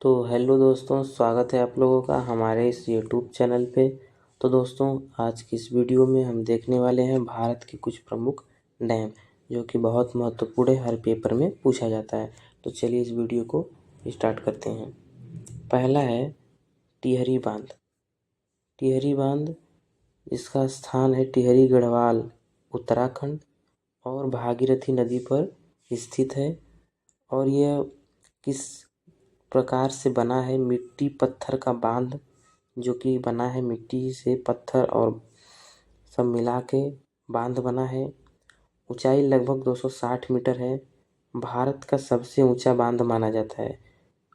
तो हेलो दोस्तों, स्वागत है आप लोगों का हमारे इस यूट्यूब चैनल पे। तो दोस्तों, आज की इस वीडियो में हम देखने वाले हैं भारत के कुछ प्रमुख डैम, जो कि बहुत महत्वपूर्ण है, हर पेपर में पूछा जाता है। तो चलिए इस वीडियो को स्टार्ट करते हैं। पहला है टिहरी बांध। टिहरी बांध, इसका स्थान है टिहरी गढ़वाल, उत्तराखंड, और भागीरथी नदी पर स्थित है। और यह किस प्रकार से बना है? मिट्टी पत्थर का बांध, जो कि बना है मिट्टी से, पत्थर और सब मिला के बांध बना है। ऊंचाई लगभग 260 मीटर है। भारत का सबसे ऊंचा बांध माना जाता है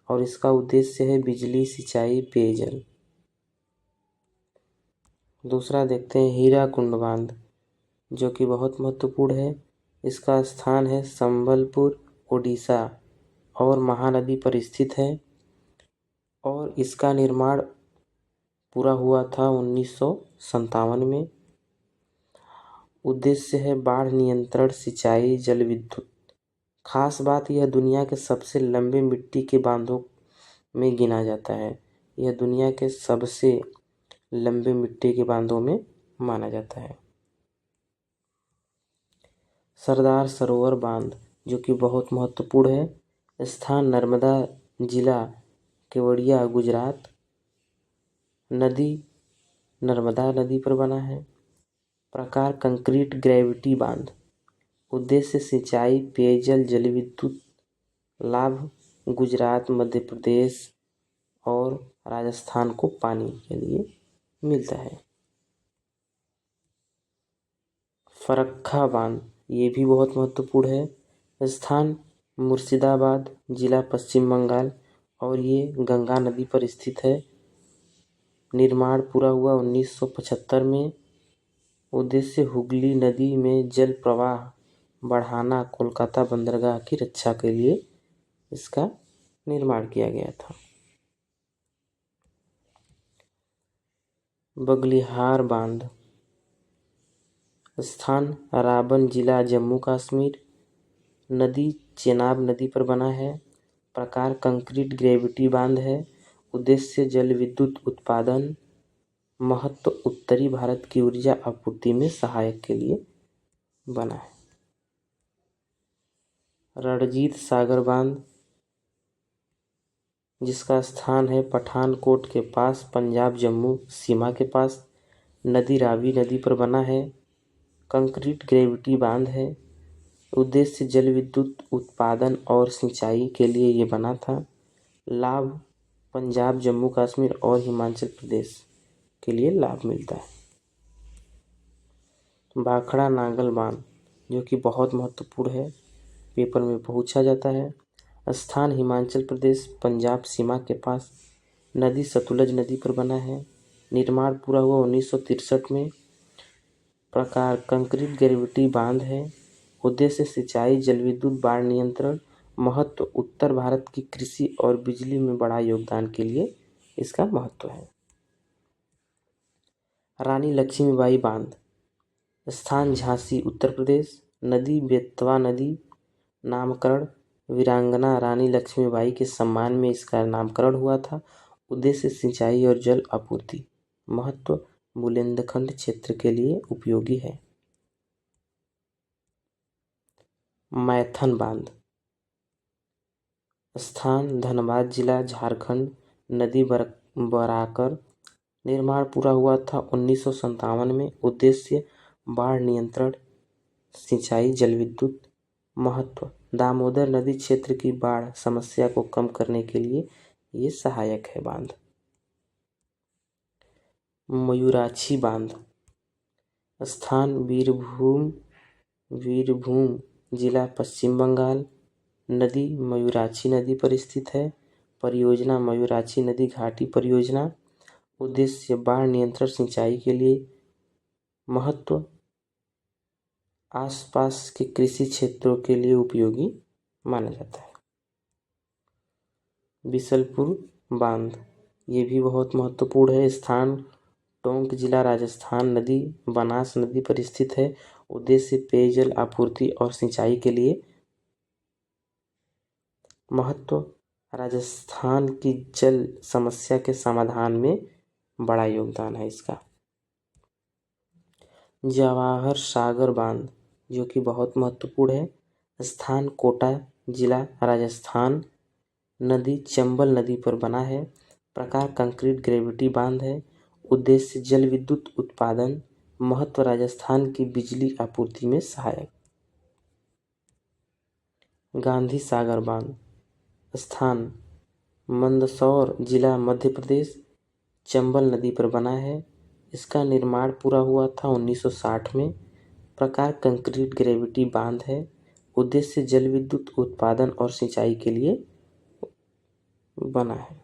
और इसका उद्देश्य है बिजली, सिंचाई, पेयजल। दूसरा देखते हैं हीराकुंड बांध, जो कि बहुत महत्वपूर्ण है। इसका स्थान है संबलपुर, ओडिशा, और महानदी पर स्थित है। और इसका निर्माण पूरा हुआ था 1957 में। उद्देश्य है बाढ़ नियंत्रण, सिंचाई, जल विद्युत। खास बात, यह दुनिया के सबसे लंबे मिट्टी के बांधों में गिना जाता है। यह दुनिया के सबसे लंबे मिट्टी के बांधों में माना जाता है। सरदार सरोवर बांध, जो कि बहुत महत्वपूर्ण है। स्थान नर्मदा जिला, केवड़िया, गुजरात। नदी नर्मदा नदी पर बना है। प्रकार कंक्रीट ग्रेविटी बांध। उद्देश्य सिंचाई, पेयजल, जल विद्युत। लाभ गुजरात, मध्य प्रदेश और राजस्थान को पानी के लिए मिलता है। फरक्का बांध, ये भी बहुत महत्वपूर्ण है। स्थान मुर्शिदाबाद जिला, पश्चिम बंगाल, और ये गंगा नदी पर स्थित है। निर्माण पूरा हुआ 1975 में। उद्देश्य हुगली नदी में जल प्रवाह बढ़ाना, कोलकाता बंदरगाह की रक्षा के लिए इसका निर्माण किया गया था। बगलिहार बांध। स्थान राबन जिला, जम्मू कश्मीर। नदी चेनाब नदी पर बना है। प्रकार कंक्रीट ग्रेविटी बांध है। उद्देश्य जल विद्युत उत्पादन। महत्व उत्तरी भारत की ऊर्जा आपूर्ति में सहायक के लिए बना है। रणजीत सागर बांध, जिसका स्थान है पठानकोट के पास, पंजाब जम्मू सीमा के पास। नदी रावी नदी पर बना है। कंक्रीट ग्रेविटी बांध है। उद्देश्य जल विद्युत उत्पादन और सिंचाई के लिए ये बना था। लाभ पंजाब, जम्मू कश्मीर और हिमाचल प्रदेश के लिए लाभ मिलता है। भाखड़ा नागल बांध, जो कि बहुत महत्वपूर्ण है, पेपर में पूछा जाता है। स्थान हिमाचल प्रदेश, पंजाब सीमा के पास। नदी सतलुज नदी पर बना है। निर्माण पूरा हुआ 1963 में। प्रकार कंक्रीट ग्रेविटी बांध है। उद्देश्य सिंचाई, जल विद्युत, बाढ़ नियंत्रण। महत्व उत्तर भारत की कृषि और बिजली में बड़ा योगदान के लिए इसका महत्व है। रानी लक्ष्मीबाई बांध। स्थान झांसी, उत्तर प्रदेश। नदी बेतवा नदी। नामकरण वीरांगना रानी लक्ष्मीबाई के सम्मान में इसका नामकरण हुआ था। उद्देश्य सिंचाई और जल आपूर्ति। महत्व बुंदेलखंड क्षेत्र के लिए उपयोगी है। मैथन बांध। स्थान धनबाद जिला, झारखंड। नदी बराकर। निर्माण पूरा हुआ था 1957 में। उद्देश्य बाढ़ नियंत्रण, सिंचाई, जल विद्युत। महत्व दामोदर नदी क्षेत्र की बाढ़ समस्या को कम करने के लिए ये सहायक है बांध। मयूराक्षी बांध। स्थान वीरभूम जिला, पश्चिम बंगाल। नदी मयूराक्षी नदी पर स्थित है। परियोजना मयूराक्षी नदी घाटी परियोजना। उद्देश्य बाढ़ नियंत्रण, सिंचाई के लिए। महत्व आसपास के कृषि क्षेत्रों के लिए उपयोगी माना जाता है। बिसलपुर बांध, ये भी बहुत महत्वपूर्ण है। स्थान टोंक जिला, राजस्थान। नदी बनास नदी पर स्थित है। उद्देश्य पेयजल आपूर्ति और सिंचाई के लिए। महत्व राजस्थान की जल समस्या के समाधान में बड़ा योगदान है इसका। जवाहर सागर बांध जो कि बहुत महत्वपूर्ण है, स्थान कोटा जिला राजस्थान, नदी चंबल नदी पर बना है, प्रकार कंक्रीट ग्रेविटी बांध है, उद्देश्य जल विद्युत उत्पादन, महत्व राजस्थान की बिजली आपूर्ति में सहायक। गांधी सागर बांध, स्थान मंदसौर जिला मध्य प्रदेश, चंबल नदी पर बना है, इसका निर्माण पूरा हुआ था 1960 में, प्रकार कंक्रीट ग्रेविटी बांध है, उद्देश्य जल विद्युत उत्पादन और सिंचाई के लिए बना है।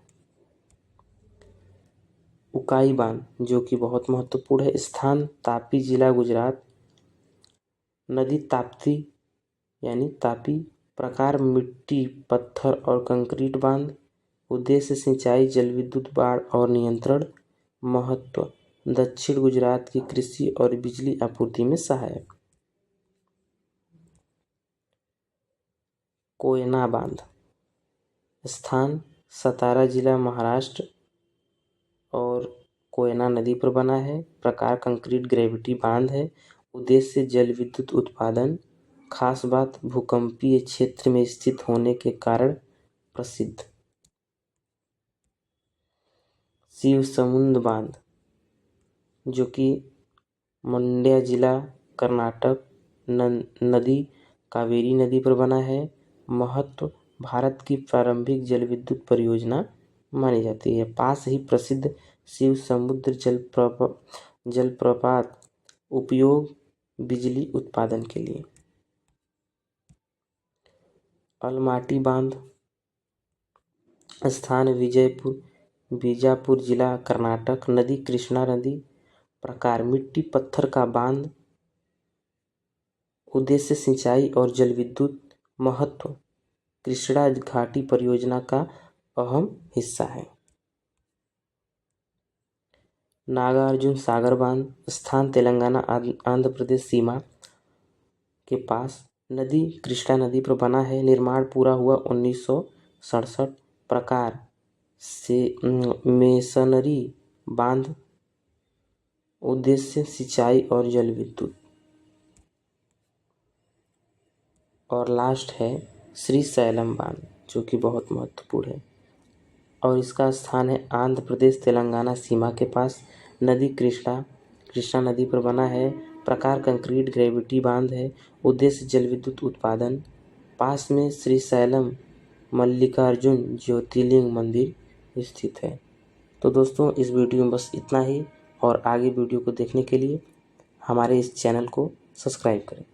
उकाई बांध जो कि बहुत महत्वपूर्ण है, स्थान तापी जिला गुजरात, नदी ताप्ती यानी तापी, प्रकार मिट्टी पत्थर और कंक्रीट बांध, उद्देश्य सिंचाई जल विद्युत बाढ़ और नियंत्रण, महत्व दक्षिण गुजरात की कृषि और बिजली आपूर्ति में सहायक। कोयना बांध, स्थान सतारा जिला महाराष्ट्र और कोयना नदी पर बना है, प्रकार कंक्रीट ग्रेविटी बांध है, उद्देश्य जल विद्युत उत्पादन, खास बात भूकंपीय क्षेत्र में स्थित होने के कारण प्रसिद्ध। शिव समुद्र बांध जो कि मंड्या जिला कर्नाटक, नदी कावेरी नदी पर बना है, महत्व भारत की प्रारंभिक जल विद्युत परियोजना मानी जाती है, पास ही प्रसिद्ध शिव समुद्र जलप्रपात, उपयोग बिजली उत्पादन के लिए। अलमाटी बांध, स्थान विजयपुर बीजापुर जिला कर्नाटक, नदी कृष्णा नदी, प्रकार मिट्टी पत्थर का बांध, उद्देश्य सिंचाई और जल विद्युत, महत्व कृष्णा घाटी परियोजना का अहम हिस्सा है। नागार्जुन सागर बांध, स्थान तेलंगाना आंध्र प्रदेश सीमा के पास, नदी कृष्णा नदी पर बना है, निर्माण पूरा हुआ 1967, प्रकार से मेसनरी बांध, उद्देश्य सिंचाई और जल विद्युत। और लास्ट है श्रीशैलम बांध जो कि बहुत महत्वपूर्ण है और इसका स्थान है आंध्र प्रदेश तेलंगाना सीमा के पास, नदी कृष्णा नदी पर बना है, प्रकार कंक्रीट ग्रेविटी बांध है, उद्देश्य जल विद्युत उत्पादन, पास में श्रीशैलम मल्लिकार्जुन ज्योतिर्लिंग मंदिर स्थित है। तो दोस्तों इस वीडियो में बस इतना ही और आगे वीडियो को देखने के लिए हमारे इस चैनल को सब्सक्राइब करें।